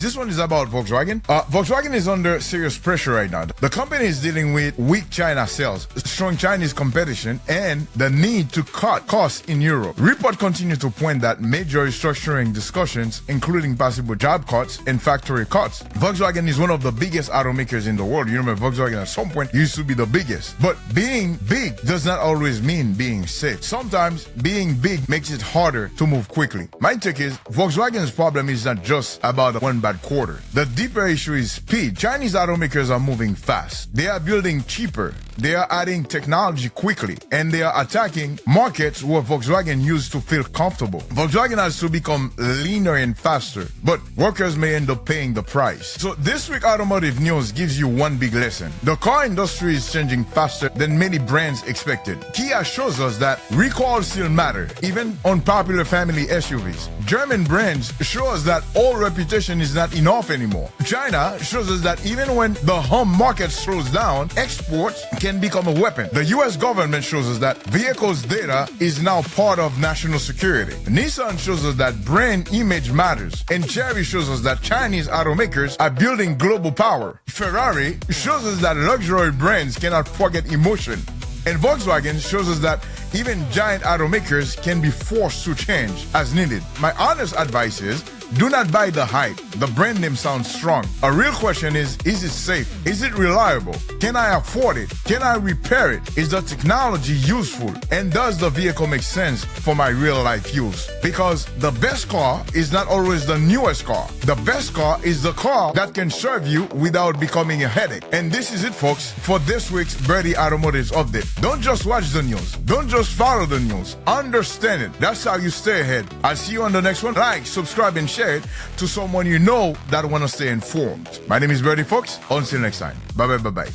This one is about Volkswagen. Volkswagen is under serious pressure right now. The company is dealing with weak China sales, strong Chinese competition, and the need to cut costs in Europe. Report continue to point that major restructuring discussions, including possible job cuts and factory cuts. Volkswagen is one of the biggest automakers in the world. You remember Volkswagen at some point used to be the biggest. But being big does not always mean being safe. Sometimes being big makes it harder to move quickly. My take is Volkswagen's problem is not just about one bad quarter. The deeper issue is speed. Chinese automakers are moving fast. They are building cheaper. They are adding technology quickly, and they are attacking markets where Volkswagen used to feel comfortable. Volkswagen has to become leaner and faster, but workers may end up paying the price. So this week automotive news gives you one big lesson. The car industry is changing faster than many brands expected. Kia shows us that recalls still matter, even on popular family SUVs. German brands show us that old reputation is not enough anymore. China shows us that even when the home market slows down, exports can become a weapon. The US government shows us that vehicles data is now part of national security. Nissan shows us that brand image matters. And Chery shows us that Chinese automakers are building global power. Ferrari shows us that luxury brands cannot forget emotion. And Volkswagen shows us that even giant automakers can be forced to change as needed. My honest advice is, do not buy the hype. The brand name sounds strong. A real question is it safe? Is it reliable? Can I afford it? Can I repair it? Is the technology useful? And does the vehicle make sense for my real life use? Because the best car is not always the newest car. The best car is the car that can serve you without becoming a headache. And this is it, folks, for this week's Berdy Automotive update. Don't just watch the news. Don't just follow the news. Understand it. That's how you stay ahead. I'll see you on the next one. Like, subscribe, and share it to someone you know that want to stay informed. My name is Berdy, folks. Until next time. Bye-bye.